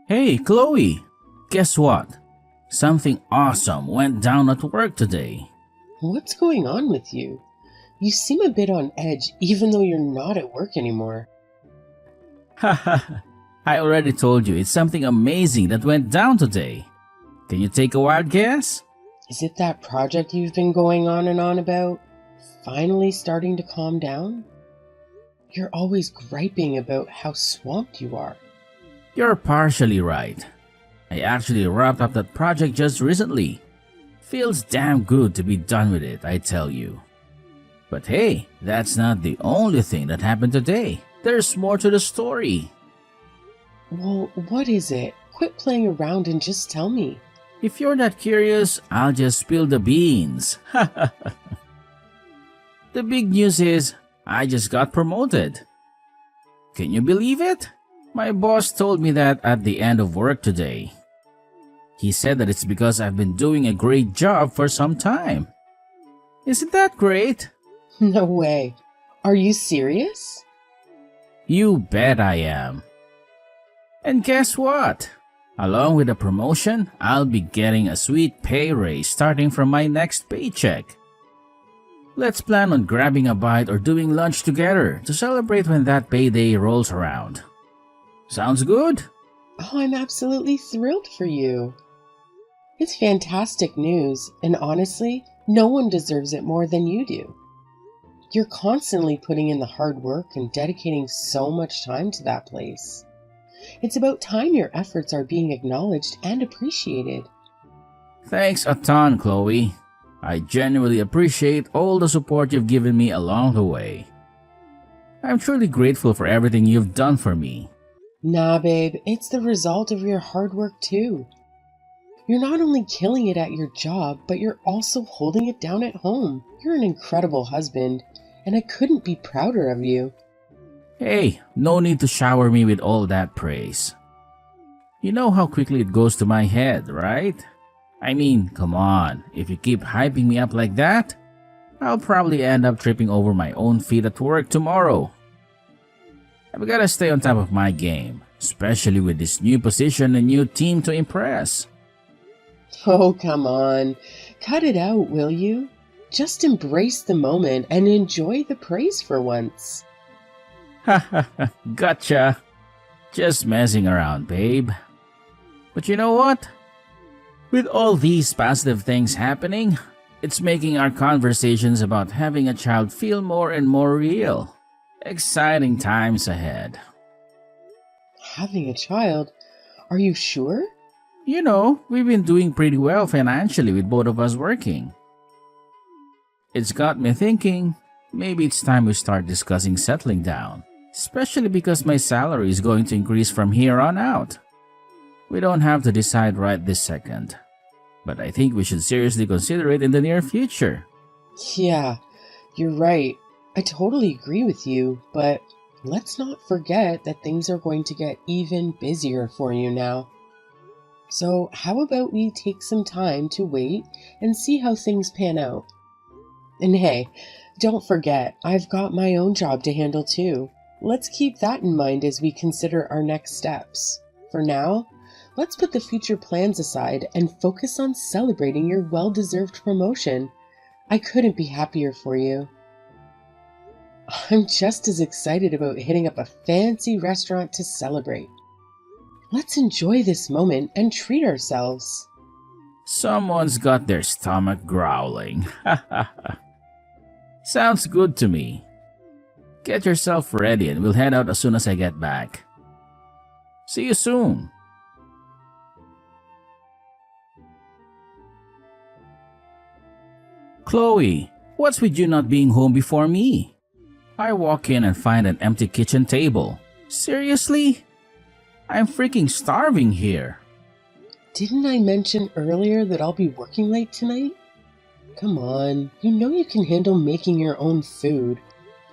Hey, Chloe! Guess what? Something awesome went down at work today. What's going on with you? You seem a bit on edge even though you're not at work anymore. Haha, I already told you it's something amazing that went down today. Can you take a wild guess? Is it that project you've been going on and on about finally starting to calm down? You're always griping about how swamped you are. You're partially right. I actually wrapped up that project just recently. Feels damn good to be done with it, I tell you. But hey, that's not the only thing that happened today. There's more to the story. Well, what is it? Quit playing around and just tell me. If you're not curious, I'll just spill the beans. The big news is, I just got promoted. Can you believe it? My boss told me that at the end of work today. He said that it's because I've been doing a great job for some time. Isn't that great? No way. Are you serious? You bet I am. And guess what? Along with the promotion, I'll be getting a sweet pay raise starting from my next paycheck. Let's plan on grabbing a bite or doing lunch together to celebrate when that payday rolls around. Sounds good? Oh, I'm absolutely thrilled for you. It's fantastic news, and honestly, no one deserves it more than you do. You're constantly putting in the hard work and dedicating so much time to that place. It's about time your efforts are being acknowledged and appreciated. Thanks a ton, Chloe. I genuinely appreciate all the support you've given me along the way. I'm truly grateful for everything you've done for me. Nah, babe, it's the result of your hard work too. You're not only killing it at your job, but you're also holding it down at home. You're an incredible husband, and I couldn't be prouder of you. Hey, no need to shower me with all that praise. You know how quickly it goes to my head, right? I mean, come on, if you keep hyping me up like that, I'll probably end up tripping over my own feet at work tomorrow. I've gotta stay on top of my game, especially with this new position and new team to impress. Oh, come on. Cut it out, will you? Just embrace the moment and enjoy the praise for once. Haha, gotcha. Just messing around, babe. But you know what? With all these positive things happening, it's making our conversations about having a child feel more and more real. Exciting times ahead. Having a child? Are you sure? You know, we've been doing pretty well financially with both of us working. It's got me thinking, maybe it's time we start discussing settling down, especially because my salary is going to increase from here on out. We don't have to decide right this second, but I think we should seriously consider it in the near future. Yeah, you're right. I totally agree with you, but let's not forget that things are going to get even busier for you now. So how about we take some time to wait and see how things pan out? And hey, don't forget, I've got my own job to handle too. Let's keep that in mind as we consider our next steps. For now, let's put the future plans aside and focus on celebrating your well-deserved promotion. I couldn't be happier for you. I'm just as excited about hitting up a fancy restaurant to celebrate. Let's enjoy this moment and treat ourselves. Someone's got their stomach growling. Sounds good to me. Get yourself ready and we'll head out as soon as I get back. See you soon. Chloe, what's with you not being home before me? I walk in and find an empty kitchen table. Seriously? I'm freaking starving here. Didn't I mention earlier that I'll be working late tonight? Come on, you know you can handle making your own food.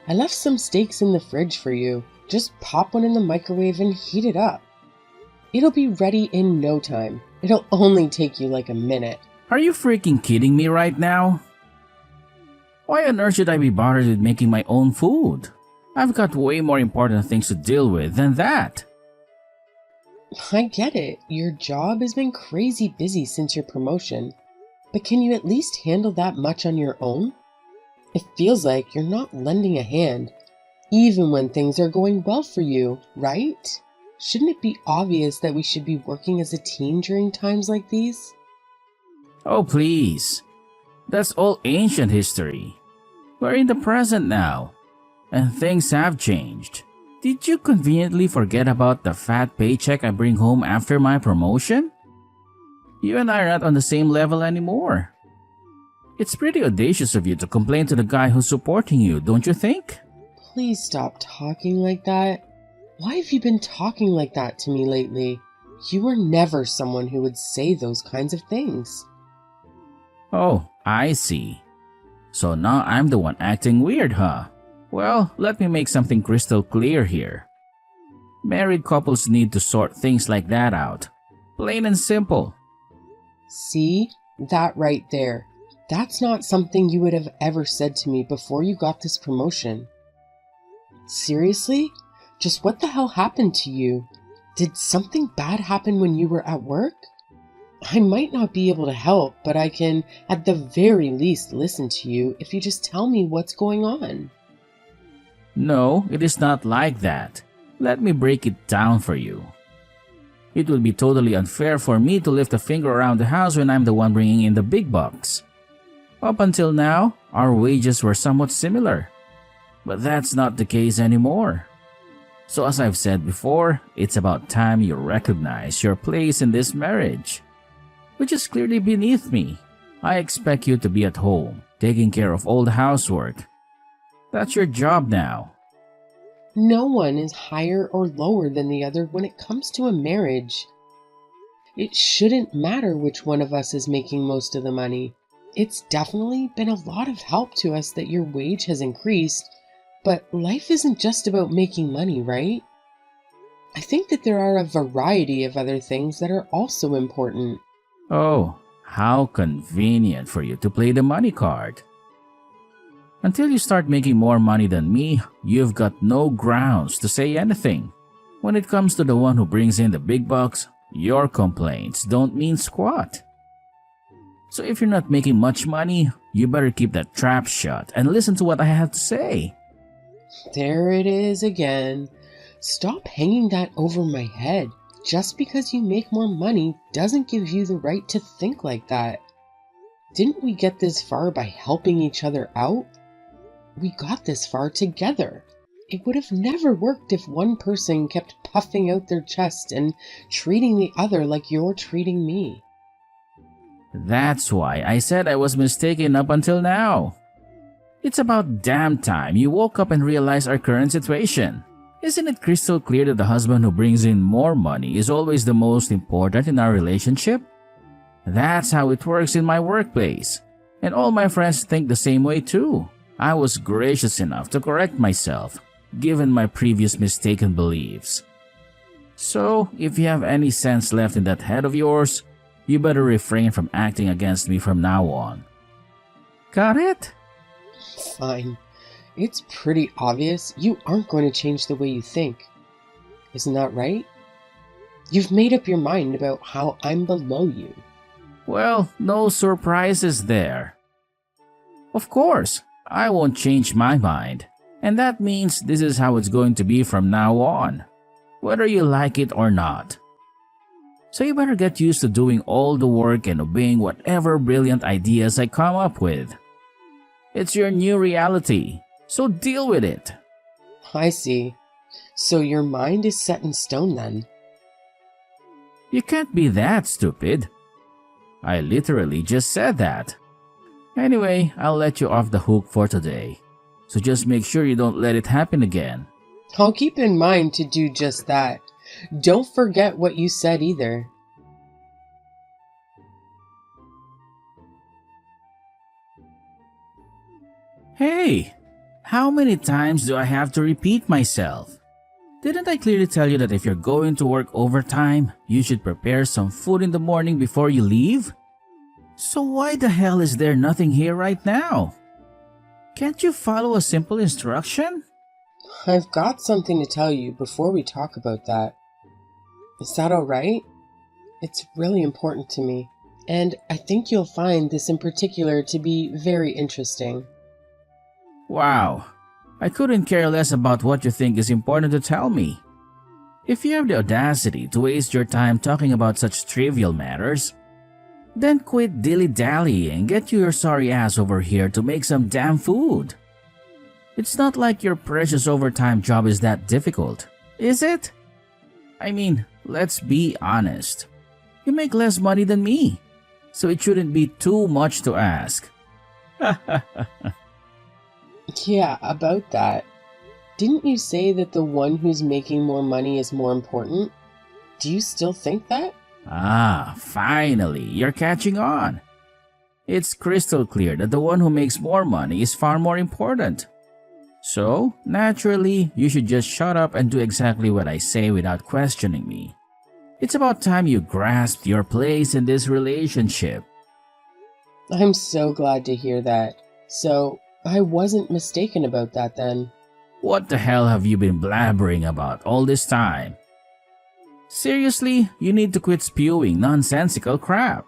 I left some steaks in the fridge for you. Just pop one in the microwave and heat it up. It'll be ready in no time. It'll only take you like a minute. Are you freaking kidding me right now? Why on earth should I be bothered with making my own food? I've got way more important things to deal with than that. I get it. Your job has been crazy busy since your promotion, but can you at least handle that much on your own? It feels like you're not lending a hand, even when things are going well for you, right? Shouldn't it be obvious that we should be working as a team during times like these? Oh, please. That's all ancient history. We're in the present now, and things have changed. Did you conveniently forget about the fat paycheck I bring home after my promotion? You and I are not on the same level anymore. It's pretty audacious of you to complain to the guy who's supporting you, don't you think? Please stop talking like that. Why have you been talking like that to me lately? You were never someone who would say those kinds of things. Oh, I see. So now I'm the one acting weird, huh? Well, let me make something crystal clear here. Married couples need to sort things like that out. Plain and simple. See? That right there. That's not something you would have ever said to me before you got this promotion. Seriously? Just what the hell happened to you? Did something bad happen when you were at work? I might not be able to help, but I can, at the very least, listen to you if you just tell me what's going on. No, it is not like that. Let me break it down for you. It would be totally unfair for me to lift a finger around the house when I'm the one bringing in the big bucks. Up until now, our wages were somewhat similar. But that's not the case anymore. So as I've said before, it's about time you recognize your place in this marriage, which is clearly beneath me. I expect you to be at home, taking care of all the housework. That's your job now. No one is higher or lower than the other when it comes to a marriage. It shouldn't matter which one of us is making most of the money. It's definitely been a lot of help to us that your wage has increased, but life isn't just about making money, right? I think that there are a variety of other things that are also important. Oh, how convenient for you to play the money card. Until you start making more money than me, you've got no grounds to say anything. When it comes to the one who brings in the big bucks, your complaints don't mean squat. So if you're not making much money, you better keep that trap shut and listen to what I have to say. There it is again. Stop hanging that over my head. Just because you make more money doesn't give you the right to think like that. Didn't we get this far by helping each other out? We got this far together. It would have never worked if one person kept puffing out their chest and treating the other like you're treating me. That's why I said I was mistaken up until now. It's about damn time you woke up and realized our current situation. Isn't it crystal clear that the husband who brings in more money is always the most important in our relationship? That's how it works in my workplace. And all my friends think the same way too. I was gracious enough to correct myself, given my previous mistaken beliefs. So, if you have any sense left in that head of yours, you better refrain from acting against me from now on. Got it? Fine. It's pretty obvious you aren't going to change the way you think. Isn't that right? You've made up your mind about how I'm below you. Well, no surprises there. Of course, I won't change my mind. And that means this is how it's going to be from now on, whether you like it or not. So you better get used to doing all the work and obeying whatever brilliant ideas I come up with. It's your new reality, so deal with it. I see. So your mind is set in stone then? You can't be that stupid. I literally just said that. Anyway, I'll let you off the hook for today. So just make sure you don't let it happen again. I'll keep in mind to do just that. Don't forget what you said either. Hey, how many times do I have to repeat myself? Didn't I clearly tell you that if you're going to work overtime, you should prepare some food in the morning before you leave? So why the hell is there nothing here right now? Can't you follow a simple instruction? I've got something to tell you before we talk about that. Is that all right? It's really important to me, and I think you'll find this in particular to be very interesting. Wow, I couldn't care less about what you think is important to tell me. If you have the audacity to waste your time talking about such trivial matters, then quit dilly-dally and get your sorry ass over here to make some damn food. It's not like your precious overtime job is that difficult, is it? I mean, let's be honest. You make less money than me, so it shouldn't be too much to ask. Yeah, about that. Didn't you say that the one who's making more money is more important? Do you still think that? Ah, finally, you're catching on. It's crystal clear that the one who makes more money is far more important. So, naturally, you should just shut up and do exactly what I say without questioning me. It's about time you grasped your place in this relationship. I'm so glad to hear that. So, I wasn't mistaken about that then. What the hell have you been blabbering about all this time? Seriously, you need to quit spewing nonsensical crap.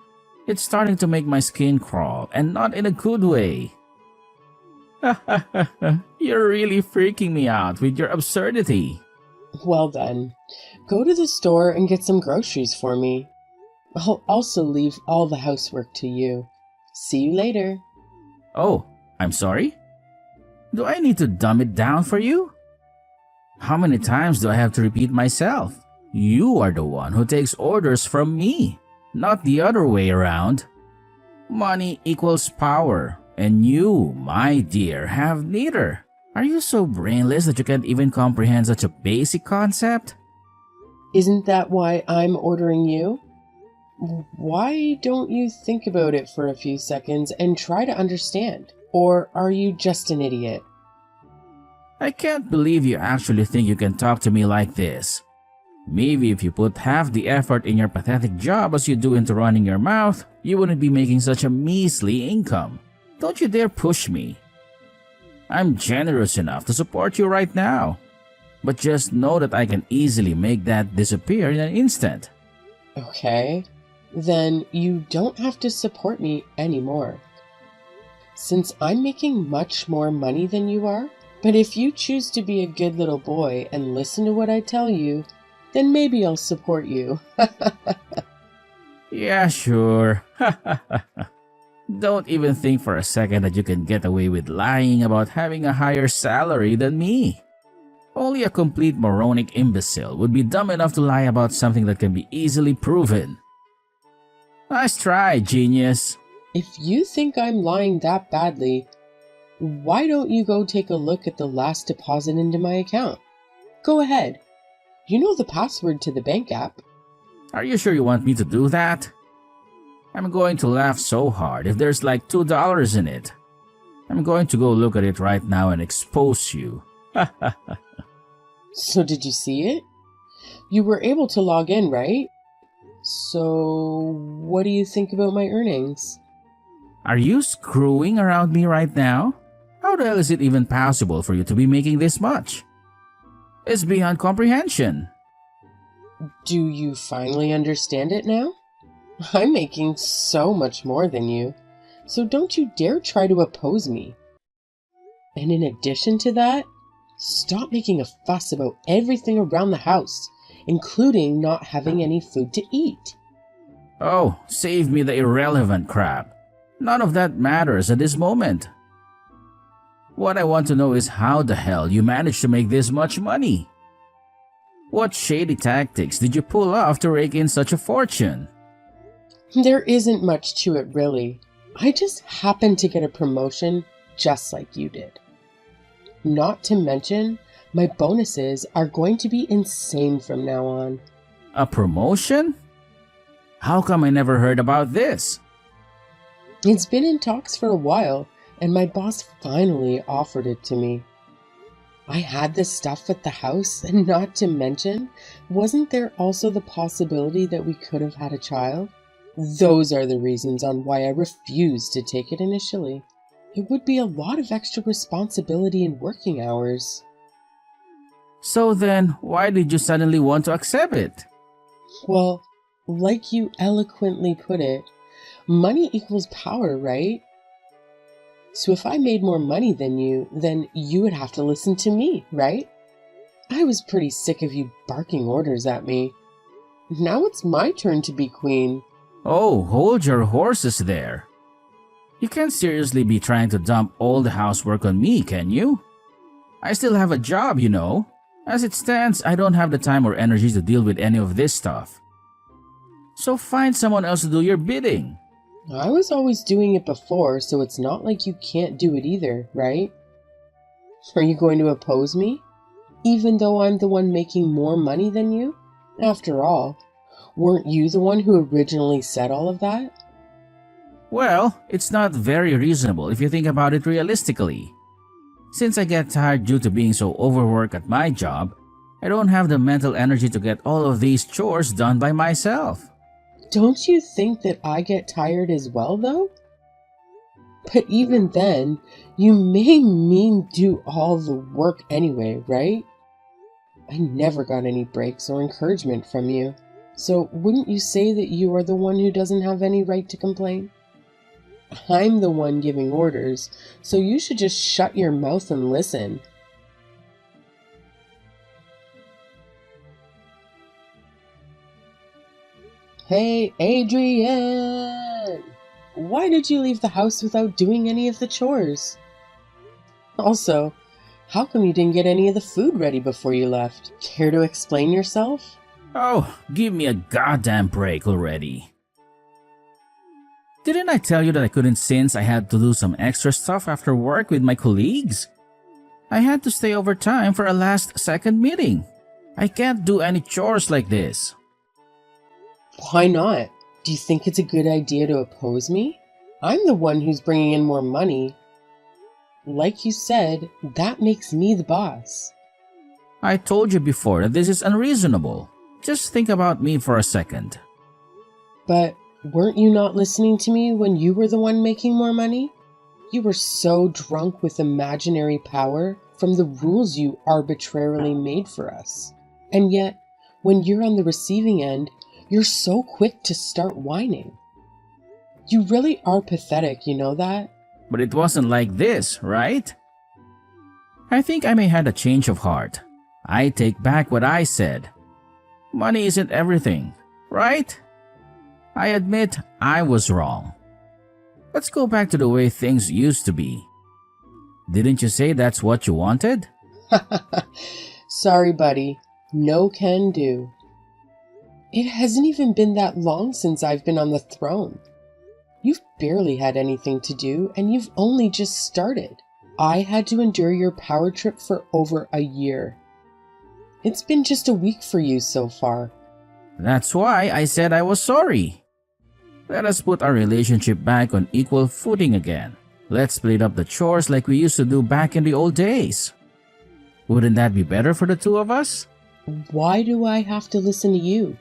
It's starting to make my skin crawl, and not in a good way. You're really freaking me out with your absurdity. Well then, go to the store and get some groceries for me. I'll also leave all the housework to you. See you later. Oh, I'm sorry? Do I need to dumb it down for you? How many times do I have to repeat myself? You are the one who takes orders from me, not the other way around. Money equals power, and you, my dear, have neither. Are you so brainless that you can't even comprehend such a basic concept? Isn't that why I'm ordering you? Why don't you think about it for a few seconds and try to understand? Or are you just an idiot? I can't believe you actually think you can talk to me like this. Maybe if you put half the effort in your pathetic job as you do into running your mouth, you wouldn't be making such a measly income. Don't you dare push me. I'm generous enough to support you right now. But just know that I can easily make that disappear in an instant. Okay, then you don't have to support me anymore. Since I'm making much more money than you are, but if you choose to be a good little boy and listen to what I tell you, then maybe I'll support you. Yeah, sure. Don't even think for a second that you can get away with lying about having a higher salary than me. Only a complete moronic imbecile would be dumb enough to lie about something that can be easily proven. Nice try, genius. If you think I'm lying that badly, why don't you go take a look at the last deposit into my account? Go ahead. You know the password to the bank app. Are you sure you want me to do that? I'm going to laugh so hard if there's like $2 in it. I'm going to go look at it right now and expose you. So did you see it? You were able to log in, right? So what do you think about my earnings? Are you screwing around me right now? How the hell is it even possible for you to be making this much? It's beyond comprehension. Do you finally understand it now? I'm making so much more than you, so don't you dare try to oppose me. And in addition to that, stop making a fuss about everything around the house, including not having any food to eat. Oh, save me the irrelevant crap. None of that matters at this moment. What I want to know is how the hell you managed to make this much money. What shady tactics did you pull off to rake in such a fortune? There isn't much to it, really. I just happened to get a promotion just like you did. Not to mention, my bonuses are going to be insane from now on. A promotion? How come I never heard about this? It's been in talks for a while, and my boss finally offered it to me. I had the stuff at the house, and not to mention, wasn't there also the possibility that we could have had a child? Those are the reasons on why I refused to take it initially. It would be a lot of extra responsibility and working hours. So then, why did you suddenly want to accept it? Well, like you eloquently put it, money equals power, right? So if I made more money than you, then you would have to listen to me, right? I was pretty sick of you barking orders at me. Now it's my turn to be queen. Oh, hold your horses there. You can't seriously be trying to dump all the housework on me, can you? I still have a job, you know. As it stands, I don't have the time or energy to deal with any of this stuff. So find someone else to do your bidding. I was always doing it before, so it's not like you can't do it either, right? Are you going to oppose me? Even though I'm the one making more money than you? After all, weren't you the one who originally said all of that? Well, it's not very reasonable if you think about it realistically. Since I get tired due to being so overworked at my job, I don't have the mental energy to get all of these chores done by myself. Don't you think that I get tired as well, though? But even then, you made me do all the work anyway, right? I never got any breaks or encouragement from you. So wouldn't you say that you are the one who doesn't have any right to complain? I'm the one giving orders, so you should just shut your mouth and listen. Hey, Adrian! Why did you leave the house without doing any of the chores? Also, how come you didn't get any of the food ready before you left? Care to explain yourself? Oh, give me a goddamn break already. Didn't I tell you that I couldn't since I had to do some extra stuff after work with my colleagues? I had to stay overtime for a last-second meeting. I can't do any chores like this. Why not? Do you think it's a good idea to oppose me? I'm the one who's bringing in more money. Like you said, that makes me the boss. I told you before that this is unreasonable. Just think about me for a second. But weren't you not listening to me when you were the one making more money? You were so drunk with imaginary power from the rules you arbitrarily made for us. And yet, when you're on the receiving end, you're so quick to start whining. You really are pathetic, you know that? But it wasn't like this, right? I think I may have a change of heart. I take back what I said. Money isn't everything, right? I admit I was wrong. Let's go back to the way things used to be. Didn't you say that's what you wanted? Sorry, buddy. No can do. It hasn't even been that long since I've been on the throne. You've barely had anything to do, and you've only just started. I had to endure your power trip for over a year. It's been just a week for you so far. That's why I said I was sorry. Let us put our relationship back on equal footing again. Let's split up the chores like we used to do back in the old days. Wouldn't that be better for the two of us? Why do I have to listen to you?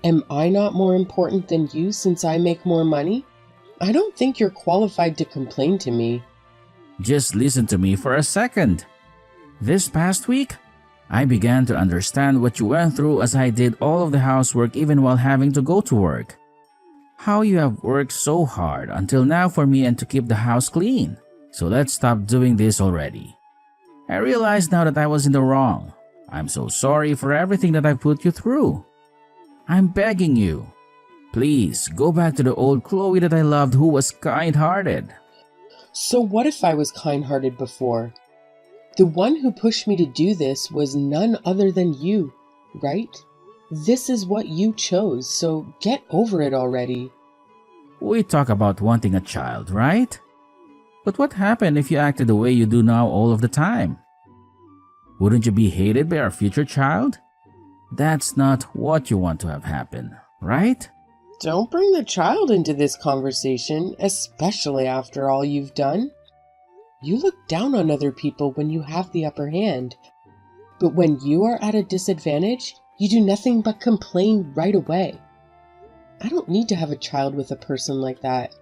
Am I not more important than you since I make more money? I don't think you're qualified to complain to me. Just listen to me for a second. This past week, I began to understand what you went through as I did all of the housework even while having to go to work. How you have worked so hard until now for me and to keep the house clean. So let's stop doing this already. I realize now that I was in the wrong. I'm so sorry for everything that I put you through. I'm begging you. Please, go back to the old Chloe that I loved who was kind-hearted. So what if I was kind-hearted before? The one who pushed me to do this was none other than you, right? This is what you chose, so get over it already. We talk about wanting a child, right? But what happened if you acted the way you do now all of the time? Wouldn't you be hated by our future child? That's not what you want to have happen, right? Don't bring the child into this conversation, especially after all you've done. You look down on other people when you have the upper hand, but when you are at a disadvantage, you do nothing but complain right away. I don't need to have a child with a person like that.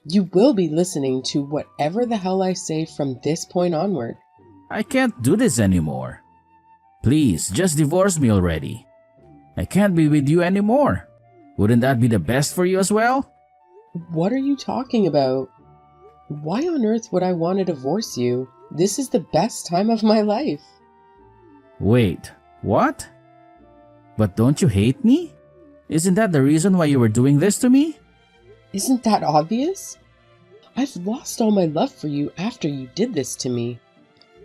You will be listening to whatever the hell I say from this point onward. I can't do this anymore. Please, just divorce me already. I can't be with you anymore. Wouldn't that be the best for you as well? What are you talking about? Why on earth would I want to divorce you? This is the best time of my life. Wait, what? But don't you hate me? Isn't that the reason why you were doing this to me? Isn't that obvious? I've lost all my love for you after you did this to me.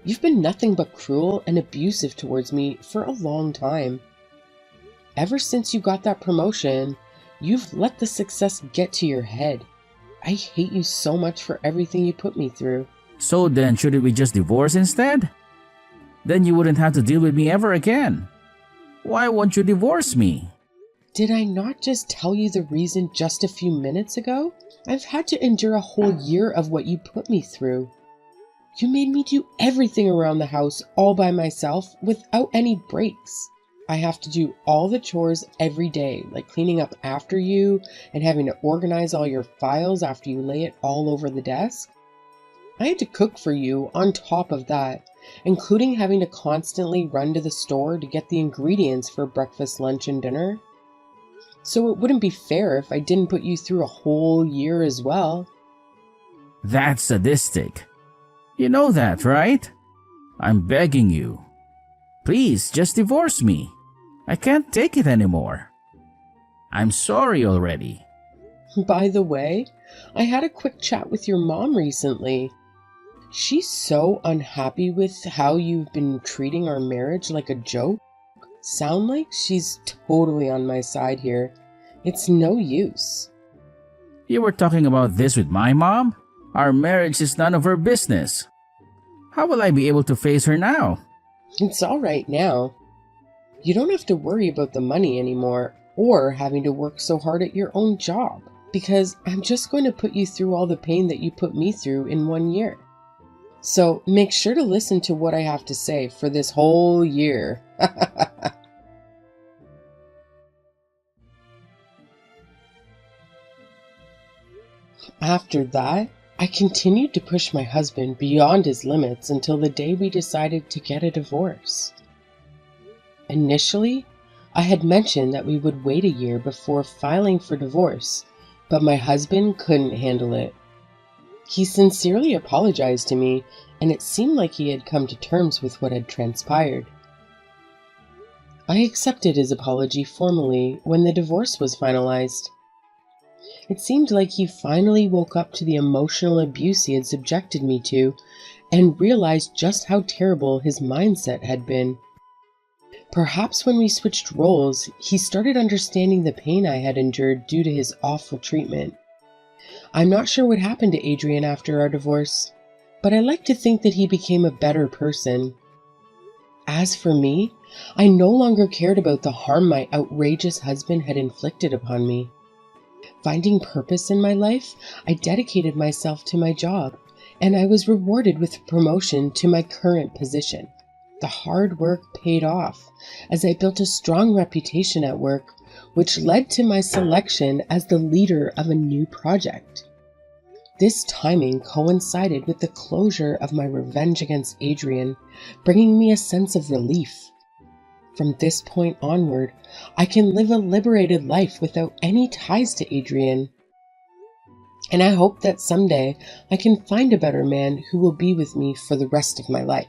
You've been nothing but cruel and abusive towards me for a long time. Ever since you got that promotion, you've let the success get to your head. I hate you so much for everything you put me through. So then, shouldn't we just divorce instead? Then you wouldn't have to deal with me ever again. Why won't you divorce me? Did I not just tell you the reason just a few minutes ago? I've had to endure a whole year of what you put me through. You made me do everything around the house all by myself without any breaks. I have to do all the chores every day, like cleaning up after you and having to organize all your files after you lay it all over the desk. I had to cook for you on top of that, including having to constantly run to the store to get the ingredients for breakfast, lunch, and dinner. So it wouldn't be fair if I didn't put you through a whole year as well. That's sadistic. You know that, right? I'm begging you. Please, just divorce me. I can't take it anymore. I'm sorry already. By the way, I had a quick chat with your mom recently. She's so unhappy with how you've been treating our marriage like a joke. Sound like she's totally on my side here. It's no use. You were talking about this with my mom? Our marriage is none of her business. How will I be able to face her now? It's all right now. You don't have to worry about the money anymore or having to work so hard at your own job, because I'm just going to put you through all the pain that you put me through in 1 year. So make sure to listen to what I have to say for this whole year. After that, I continued to push my husband beyond his limits until the day we decided to get a divorce. Initially, I had mentioned that we would wait a year before filing for divorce, but my husband couldn't handle it. He sincerely apologized to me, and it seemed like he had come to terms with what had transpired. I accepted his apology formally when the divorce was finalized. It seemed like he finally woke up to the emotional abuse he had subjected me to and realized just how terrible his mindset had been. Perhaps when we switched roles, he started understanding the pain I had endured due to his awful treatment. I'm not sure what happened to Adrian after our divorce, but I like to think that he became a better person. As for me, I no longer cared about the harm my outrageous husband had inflicted upon me. Finding purpose in my life, I dedicated myself to my job, and I was rewarded with a promotion to my current position. The hard work paid off, as I built a strong reputation at work, which led to my selection as the leader of a new project. This timing coincided with the closure of my revenge against Adrian, bringing me a sense of relief. From this point onward, I can live a liberated life without any ties to Adrian. And I hope that someday I can find a better man who will be with me for the rest of my life.